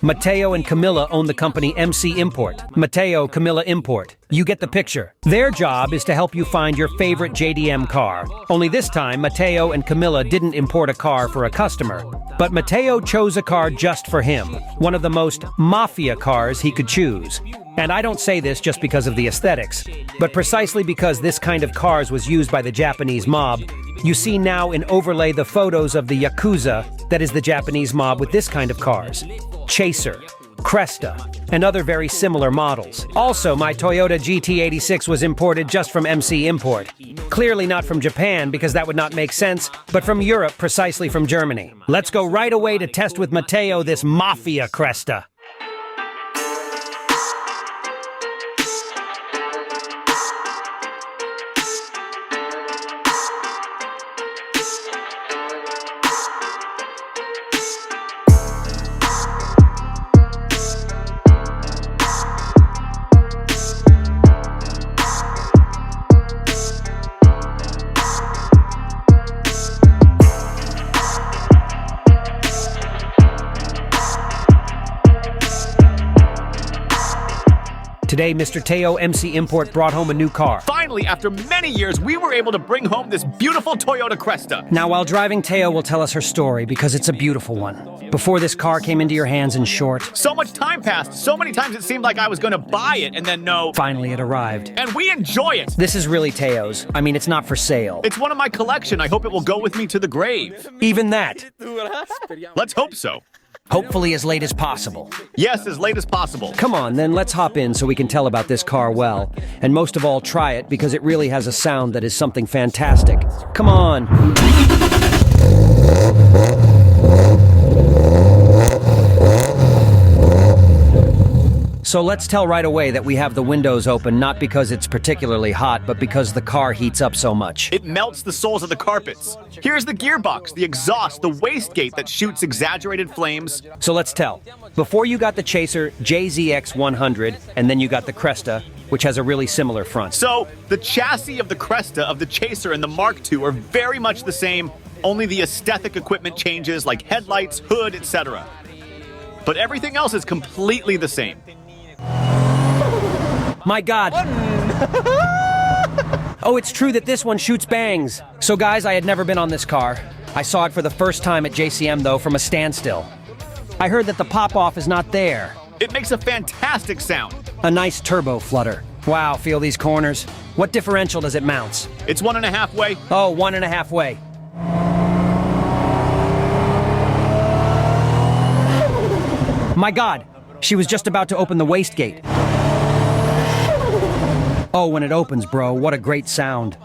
Matteo and Camilla own the company MC Import. Matteo, Camilla Import. You get the picture. Their job is to help you find your favorite JDM car. Only this time, Matteo and Camilla didn't import a car for a customer. But Matteo chose a car just for him. One of the most mafia cars he could choose. And I don't say this just because of the aesthetics, but precisely because this kind of cars was used by the Japanese mob. You see now in overlay the photos of the Yakuza, that is the Japanese mob with this kind of cars. Chaser, Cresta, and other very similar models. Also, my Toyota GT86 was imported just from MC Import. Clearly not from Japan, because that would not make sense, but from Europe, precisely from Germany. Let's go right away to test with Matteo this Mafia Cresta. Today, Mr. Teo MC Import brought home a new car. Finally, after many years, we were able to bring home this beautiful Toyota Cresta. Now, while driving, Teo will tell us her story, because it's a beautiful one. Before this car came into your hands, in short. So much time passed. So many times it seemed like I was going to buy it, and then no. Finally, it arrived. And we enjoy it. This is really Teo's. I mean, it's not for sale. It's one of my collection. I hope it will go with me to the grave. Even that. Let's hope so. Hopefully as late as possible. Yes, as late as possible. Come on, then let's hop in so we can tell about this car well. And most of all, try it, because it really has a sound that is something fantastic. Come on. So let's tell right away that we have the windows open, not because it's particularly hot, but because the car heats up so much. It melts the soles of the carpets. Here's the gearbox, the exhaust, the wastegate that shoots exaggerated flames. So let's tell. Before you got the Chaser JZX 100, and then you got the Cresta, which has a really similar front. So, the chassis of the Cresta, of the Chaser, and the Mark II are very much the same, only the aesthetic equipment changes like headlights, hood, etc. But everything else is completely the same. My God. Oh, it's true that this one shoots bangs. So guys, I had never been on this car. I saw it for the first time at JCM though, from a standstill. I heard that the pop-off is not there. It makes a fantastic sound. A nice turbo flutter. Wow, feel these corners. What differential does it mount? It's 1.5 way. Oh, 1.5 way. My God, she was just about to open the wastegate. Oh, when it opens, bro, what a great sound.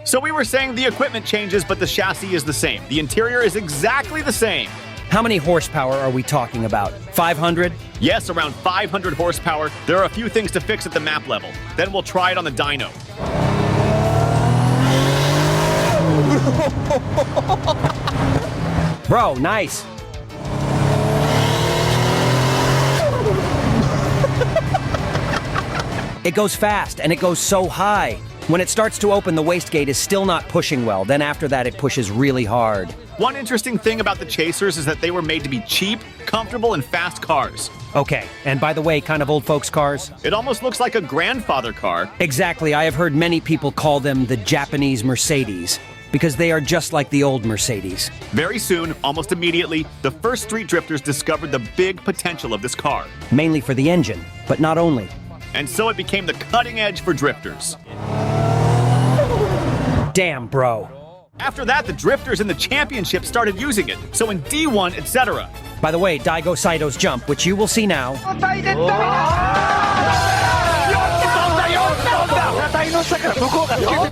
So we were saying the equipment changes, but the chassis is the same. The interior is exactly the same. How many horsepower are we talking about? 500? Yes, around 500 horsepower. There are a few things to fix at the map level. Then we'll try it on the dyno. Bro, nice. It goes fast, and it goes so high. When it starts to open, the wastegate is still not pushing well. Then after that, it pushes really hard. One interesting thing about the Chasers is that they were made to be cheap, comfortable, and fast cars. Okay, and by the way, kind of old folks' cars? It almost looks like a grandfather car. Exactly, I have heard many people call them the Japanese Mercedes, because they are just like the old Mercedes. Very soon, almost immediately, the first street drifters discovered the big potential of this car. Mainly for the engine, but not only. And so it became the cutting edge for drifters. Damn, bro. After that, the drifters in the championship started using it, so in D1, etc. By the way, Daigo Saito's jump, which you will see now,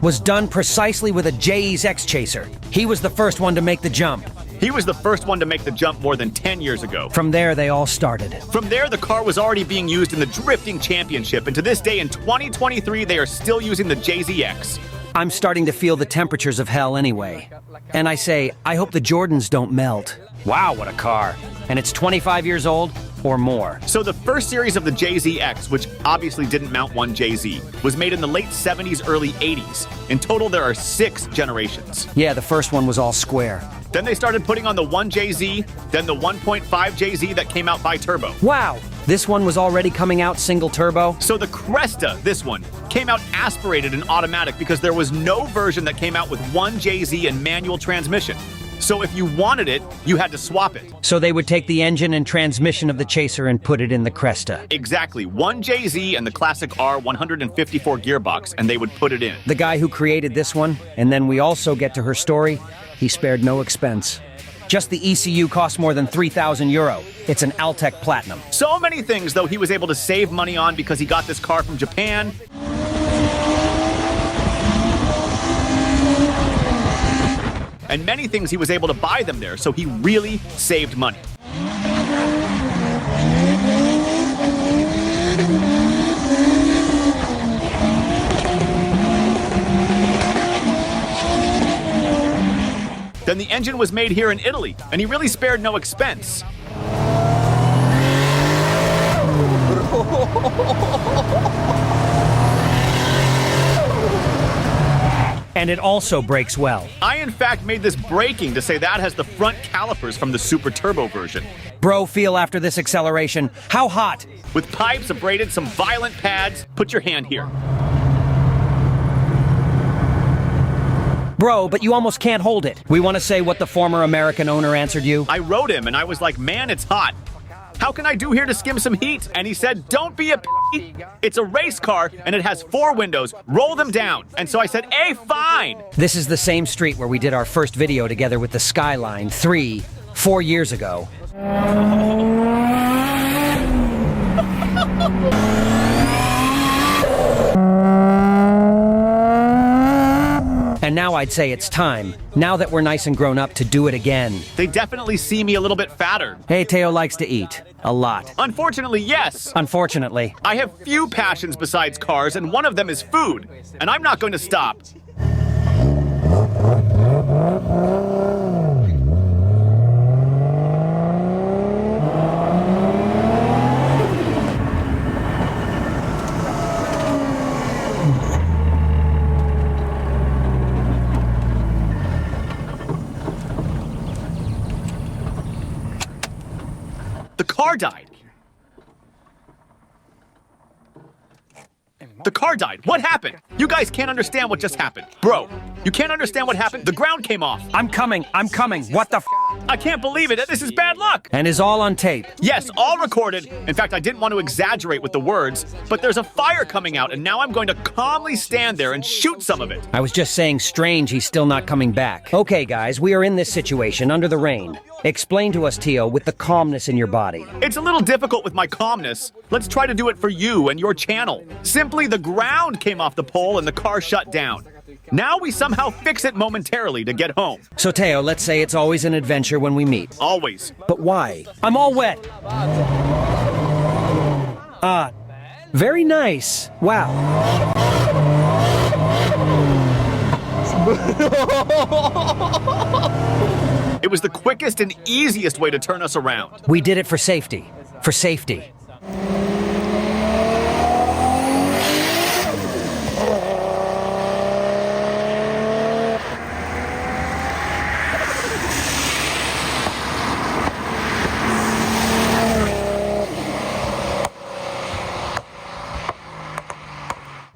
was done precisely with a JZX Chaser. He was the first one to make the jump. He was the first one to make the jump more than 10 years ago. From there, they all started. From there, the car was already being used in the drifting championship, and to this day in 2023, they are still using the JZX. I'm starting to feel the temperatures of hell anyway. And I say, I hope the Jordans don't melt. Wow, what a car. And it's 25 years old or more. So the first series of the JZX, which obviously didn't mount one JZ, was made in the late 70s, early 80s. In total, there are 6 generations. Yeah, the first one was all square. Then they started putting on the 1JZ, then the 1.5 JZ that came out bi-turbo. Wow, this one was already coming out single turbo? So the Cresta, this one, came out aspirated and automatic because there was no version that came out with 1JZ and manual transmission. So if you wanted it, you had to swap it. So they would take the engine and transmission of the Chaser and put it in the Cresta. Exactly, 1JZ and the classic R 154 gearbox, and they would put it in. The guy who created this one, and then we also get to her story, he spared no expense. Just the ECU cost more than 3,000 euro. It's an Altec Platinum. So many things, though, he was able to save money on because he got this car from Japan. And many things he was able to buy them there, so he really saved money. Then the engine was made here in Italy, and he really spared no expense. And it also brakes well. I, in fact, made this braking to say that has the front calipers from the Super Turbo version. Bro, feel after this acceleration. How hot? With pipes, abraded, some violent pads. Put your hand here. Bro, but you almost can't hold it. We want to say what the former American owner answered you? I wrote him, and I was like, man, it's hot. How can I do here to skim some heat? And he said, don't be a p***. It's a race car, and it has 4 windows. Roll them down. And so I said, hey, fine. This is the same street where we did our first video together with the Skyline 4 years ago. And now I'd say it's time, now that we're nice and grown up, to do it again. They definitely see me a little bit fatter. Hey, Teo likes to eat. A lot. Unfortunately, yes. Unfortunately. I have few passions besides cars, and one of them is food. And I'm not going to stop. The car died. The car died. What happened? You guys can't understand what just happened. Bro, you can't understand what happened? The ground came off. I'm coming. What the f? I can't believe it. This is bad luck. And is all on tape. Yes, all recorded. In fact, I didn't want to exaggerate with the words, but there's a fire coming out, and now I'm going to calmly stand there and shoot some of it. I was just saying strange he's still not coming back. Okay, guys, we are in this situation under the rain. Explain to us, Teo, with the calmness in your body. It's a little difficult with my calmness. Let's try to do it for you and your channel. Simply, the ground came off the pole and the car shut down. Now we somehow fix it momentarily to get home. So, Teo, let's say it's always an adventure when we meet. Always. But why? I'm all wet. Very nice. Wow. It was the quickest and easiest way to turn us around. We did it for safety. For safety.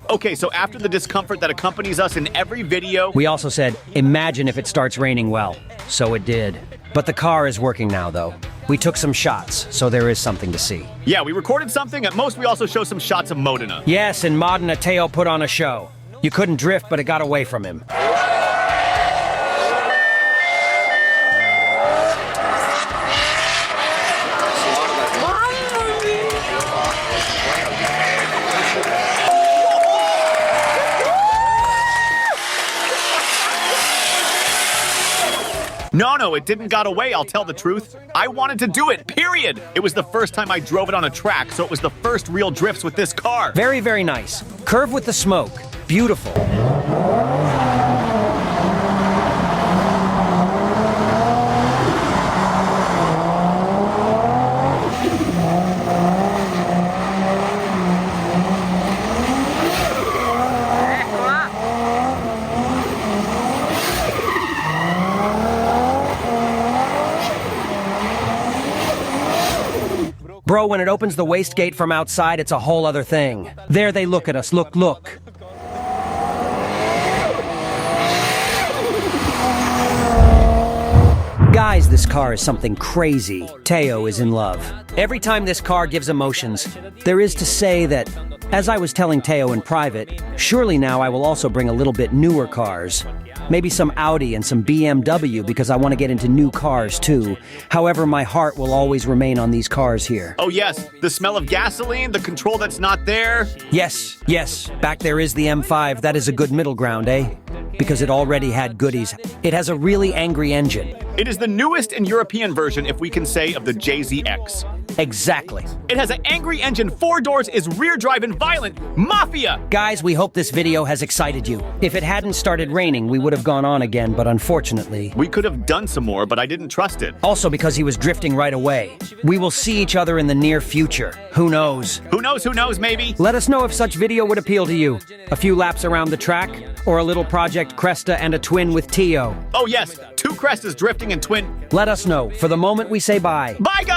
Okay, so after the discomfort that accompanies us in every video, we also said, imagine if it starts raining well. So it did. But the car is working now, though. We took some shots, so there is something to see. Yeah, we recorded something. At most, we also show some shots of Modena. Yes, in Modena, Teo put on a show. You couldn't drift, but it got away from him. No, it didn't got away, I'll tell the truth. I wanted to do it, period. It was the first time I drove it on a track, so it was the first real drifts with this car. Very, very nice. Curve with the smoke. Beautiful. Bro, when it opens the wastegate from outside, it's a whole other thing. There they look at us, look. Guys, this car is something crazy. Teo is in love. Every time this car gives emotions, there is to say that, as I was telling Teo in private, surely now I will also bring a little bit newer cars. Maybe some Audi and some BMW because I want to get into new cars too. However, my heart will always remain on these cars here. Oh yes, the smell of gasoline, the control that's not there. Yes. Back there is the M5. That is a good middle ground, eh? Because it already had goodies. It has a really angry engine. It is the newest and European version, if we can say, of the JZX. Exactly. It has an angry engine, 4 doors, is rear drive and violent. Mafia! Guys, we hope this video has excited you. If it hadn't started raining, we would have gone on again, but unfortunately... We could have done some more, but I didn't trust it. Also because he was drifting right away. We will see each other in the near future. Who knows? Who knows, maybe? Let us know if such video would appeal to you. A few laps around the track, or a little Project Cresta and a twin with Teo. Oh yes, 2 Crestas drifting and twin. Let us know. For the moment, we say bye. Bye, guys!